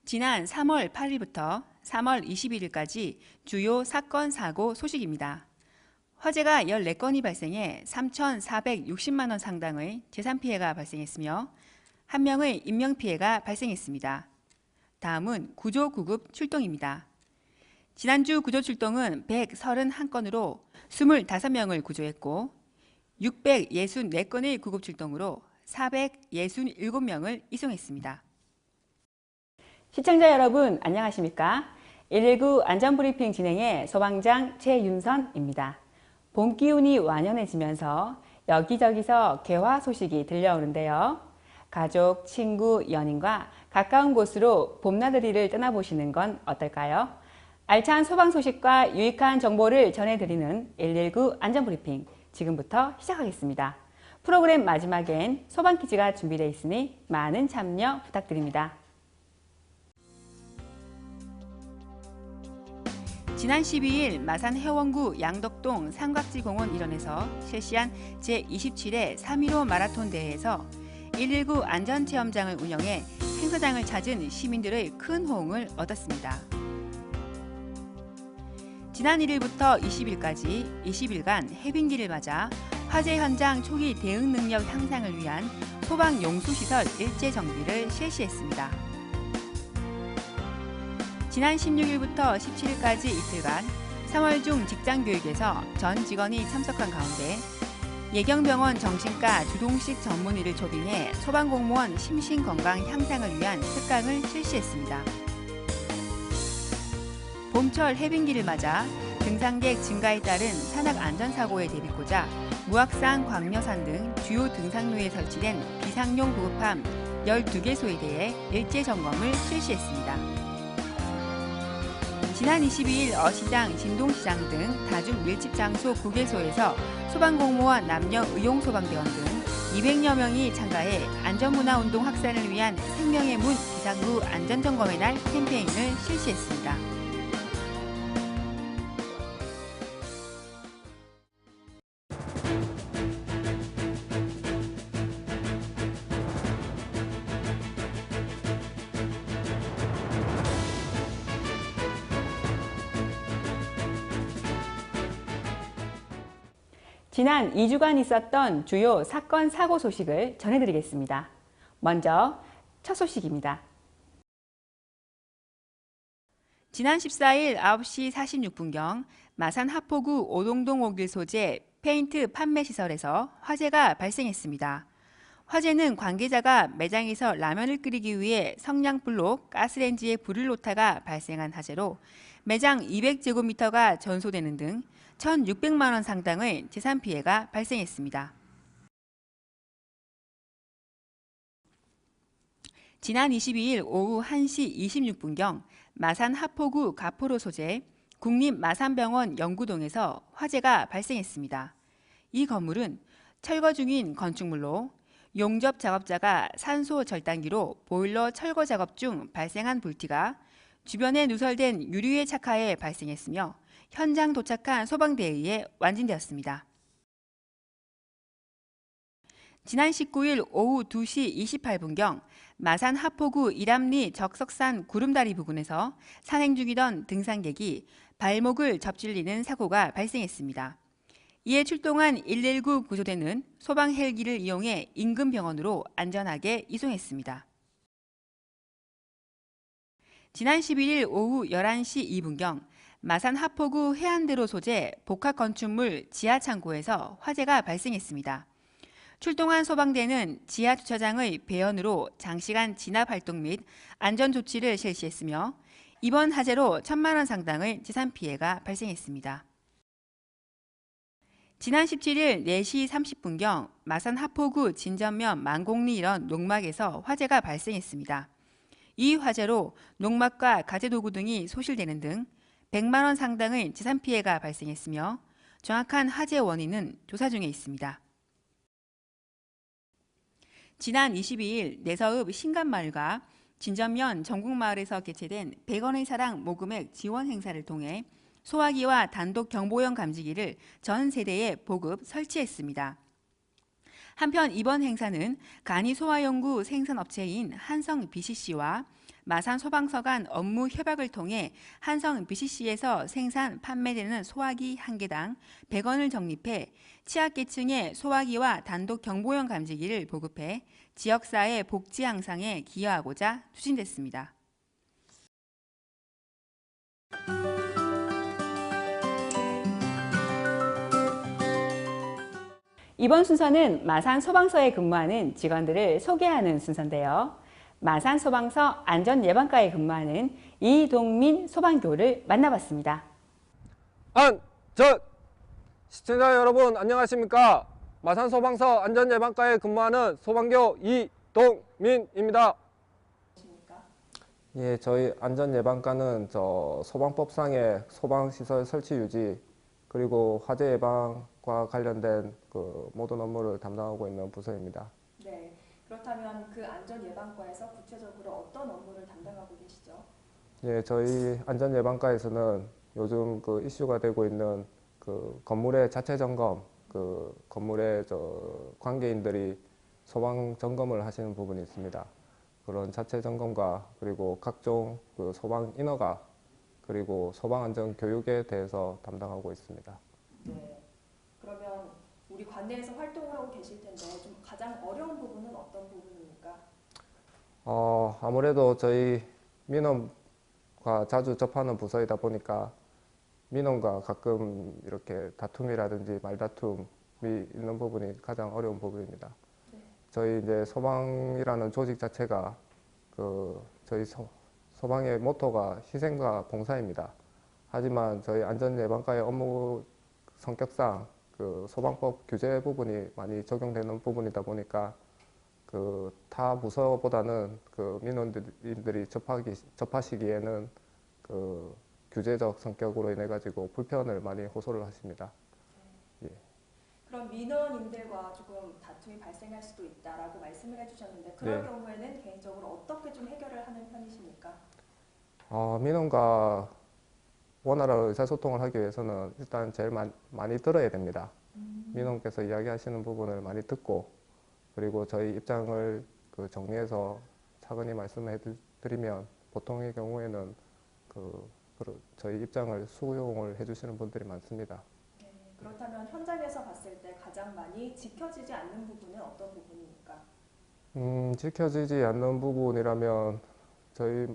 지난 3월 8일부터 3월 21일까지 주요 사건, 사고 소식입니다. 화재가 14건이 발생해 3,460만 원 상당의 재산 피해가 발생했으며 1명의 인명 피해가 발생했습니다. 다음은 구조 구급 출동입니다. 지난주 구조 출동은 131건으로 25명을 구조했고 664건의 구급 출동으로 467명을 이송했습니다. 시청자 여러분 안녕하십니까? 119 안전브리핑 진행의 소방장 최윤선입니다. 봄 기운이 완연해지면서 여기저기서 개화 소식이 들려오는데요. 가족, 친구, 연인과 가까운 곳으로 봄나들이를 떠나보시는 건 어떨까요? 알찬 소방 소식과 유익한 정보를 전해드리는 119 안전브리핑 지금부터 시작하겠습니다. 프로그램 마지막엔 소방 퀴즈가 준비되어 있으니 많은 참여 부탁드립니다. 지난 12일 마산 해원구 양덕동 삼각지공원 일원에서 실시한 제27회 3.15 마라톤 대회에서 119 안전체험장을 운영해 행사장을 찾은 시민들의 큰 호응을 얻었습니다. 지난 1일부터 20일까지 20일간 해빙기를 맞아 화재 현장 초기 대응 능력 향상을 위한 소방 용수시설 일제 정비를 실시했습니다. 지난 16일부터 17일까지 이틀간 3월 중 직장교육에서 전 직원이 참석한 가운데 예경병원 정신과 주동식 전문의를 초빙해 소방공무원 심신건강 향상을 위한 특강을 실시했습니다. 봄철 해빙기를 맞아 등산객 증가에 따른 산악안전사고에 대비고자 무악산, 광려산 등 주요 등산로에 설치된 비상용 구급함 12개소에 대해 일제 점검을 실시했습니다. 지난 22일 어시장, 진동시장 등 다중 밀집 장소 9개소에서 소방공무원 남녀 의용소방대원 등 200여 명이 참가해 안전문화운동 확산을 위한 생명의 문 비상구 안전점검의 날 캠페인을 실시했습니다. 지난 2주간 있었던 주요 사건, 사고 소식을 전해드리겠습니다. 먼저 첫 소식입니다. 지난 14일 9시 46분경 마산 하포구 오동동 5길 소재 페인트 판매 시설에서 화재가 발생했습니다. 화재는 관계자가 매장에서 라면을 끓이기 위해 성냥불로 가스레인지에 불을 놓다가 발생한 화재로 매장 200제곱미터가 전소되는 등 1,600만 원 상당의 재산 피해가 발생했습니다. 지난 22일 오후 1시 26분경 마산 하포구 가포로 소재 국립마산병원 영구동에서 화재가 발생했습니다. 이 건물은 철거 중인 건축물로 용접 작업자가 산소 절단기로 보일러 철거 작업 중 발생한 불티가 주변에 누설된 유리에 착하해 발생했으며 현장 도착한 소방대에 의해 완진되었습니다. 지난 19일 오후 2시 28분경 마산 하포구 이람리 적석산 구름다리 부근에서 산행 중이던 등산객이 발목을 접질리는 사고가 발생했습니다. 이에 출동한 119 구조대는 소방 헬기를 이용해 인근 병원으로 안전하게 이송했습니다. 지난 11일 오후 11시 2분경 마산 하포구 해안대로 소재 복합건축물 지하창고에서 화재가 발생했습니다. 출동한 소방대는 지하주차장의 배연으로 장시간 진압활동 및 안전조치를 실시했으며 이번 화재로 1,000만 원 상당의 재산 피해가 발생했습니다. 지난 17일 4시 30분경 마산 하포구 진전면 만곡리 일원 농막에서 화재가 발생했습니다. 이 화재로 농막과 가재도구 등이 소실되는 등 100만 원 상당의 재산 피해가 발생했으며 정확한 화재 원인은 조사 중에 있습니다. 지난 22일 내서읍 신간마을과 진전면 전국마을에서 개최된 100원의 사랑 모금액 지원 행사를 통해 소화기와 단독 경보용 감지기를 전 세대에 보급 설치했습니다. 한편 이번 행사는 간이소화연구 생산업체인 한성 BCC와 마산 소방서 간 업무 협약을 통해 한성 BCC에서 생산, 판매되는 소화기 1개당 100원을 적립해 취약계층의 소화기와 단독 경보용 감지기를 보급해 지역사회 복지 향상에 기여하고자 추진됐습니다. 이번 순서는 마산 소방서에 근무하는 직원들을 소개하는 순서인데요. 마산 소방서 안전예방과에 근무하는 이동민 소방교를 만나봤습니다. 시청자 여러분 안녕하십니까? 마산 소방서 안전예방과에 근무하는 소방교 이동민입니다. 예, 저희 안전예방과는 소방법상의 소방시설 설치 유지 그리고 화재 예방과 관련된 모든 업무를 담당하고 있는 부서입니다. 네, 그렇다면 그 안전예방과에서 구체적으로 어떤 업무를 담당하고 계시죠? 예, 저희 안전예방과에서는 요즘 이슈가 되고 있는 건물의 자체 점검, 건물의 관계인들이 소방 점검을 하시는 부분이 있습니다. 그런 자체 점검과 그리고 각종 소방 인허가 그리고 소방 안전 교육에 대해서 담당하고 있습니다. 네, 그러면 우리 관내에서 활동을 하고 계실 텐데 좀 가장 어려운 부분은 어떤 부분입니까? 아무래도 저희 민원과 자주 접하는 부서이다 보니까 민원과 가끔 이렇게 다툼이라든지 말다툼이 있는 부분이 가장 어려운 부분입니다. 네. 저희 이제 소방이라는 조직 자체가 저희 소방의 모토가 희생과 봉사입니다. 하지만 저희 안전예방과의 업무 성격상 소방법 규제 부분이 많이 적용되는 부분이다 보니까 타 부서보다는 민원인들이 접하시기에는 규제적 성격으로 인해 가지고 불편을 많이 호소를 하십니다. 네. 예. 그럼 민원인들과 조금 다툼이 발생할 수도 있다라고 말씀을 해주셨는데 그럴 네. 경우에는 개인적으로 어떻게 좀 해결을 하는 편이십니까? 민원과 원활한 의사소통을 하기 위해서는 일단 제일 많이 들어야 됩니다. 민원께서 이야기하시는 부분을 많이 듣고 그리고 저희 입장을 정리해서 차근히 말씀해 드리면 보통의 경우에는 저희 입장을 수용을 해주시는 분들이 많습니다. 네, 그렇다면 현장에서 봤을 때 가장 많이 지켜지지 않는 부분은 어떤 부분입니까? 지켜지지 않는 부분이라면 저희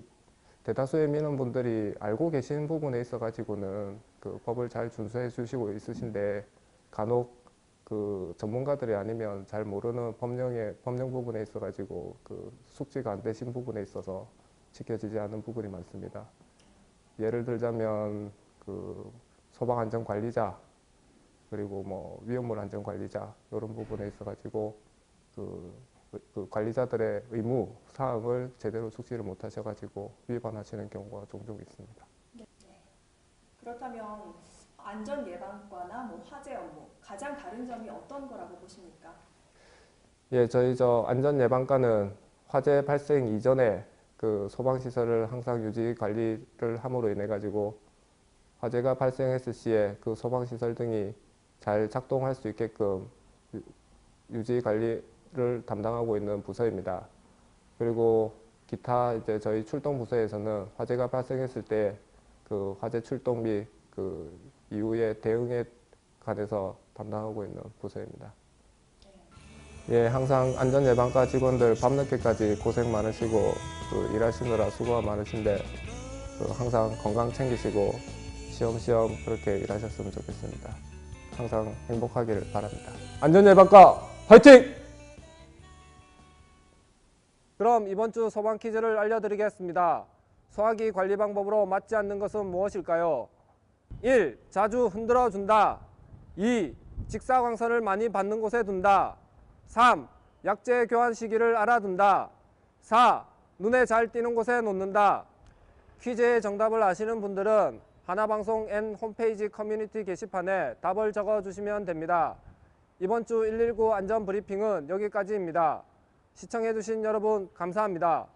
대다수의 민원분들이 알고 계신 부분에 있어 가지고는 법을 잘 준수해 주시고 있으신데 간혹 전문가들이 아니면 잘 모르는 법령 부분에 있어 가지고 숙지가 안 되신 부분에 있어서 지켜지지 않는 부분이 많습니다. 예를 들자면 소방안전관리자 그리고 위험물 안전관리자 이런 부분에 있어 가지고 관리자들의 의무 사항을 제대로 숙지를 못 하셔가지고 위반하시는 경우가 종종 있습니다. 네. 그렇다면 안전예방과나 화재 업무 가장 다른 점이 어떤 거라고 보십니까? 예, 저희 안전예방과는 화재 발생 이전에 소방시설을 항상 유지 관리를 함으로 인해 가지고 화재가 발생했을 시에 소방시설 등이 잘 작동할 수 있게끔 유지 관리를 담당하고 있는 부서입니다. 그리고 기타 이제 저희 출동 부서에서는 화재가 발생했을 때 화재 출동 및 이후의 대응에 관해서 담당하고 있는 부서입니다. 예, 항상 안전예방과 직원들 밤늦게까지 고생 많으시고 일하시느라 수고가 많으신데 항상 건강 챙기시고 시험시험 그렇게 일하셨으면 좋겠습니다. 항상 행복하기를 바랍니다. 안전예방과 화이팅! 그럼 이번 주 소방 퀴즈를 알려드리겠습니다. 소화기 관리 방법으로 맞지 않는 것은 무엇일까요? 1. 자주 흔들어 준다. 2. 직사광선을 많이 받는 곳에 둔다. 3. 약재 교환 시기를 알아둔다. 4. 눈에 잘 띄는 곳에 놓는다. 퀴즈의 정답을 아시는 분들은 하나방송 N 홈페이지 커뮤니티 게시판에 답을 적어주시면 됩니다. 이번 주 119 안전브리핑은 여기까지입니다. 시청해주신 여러분 감사합니다.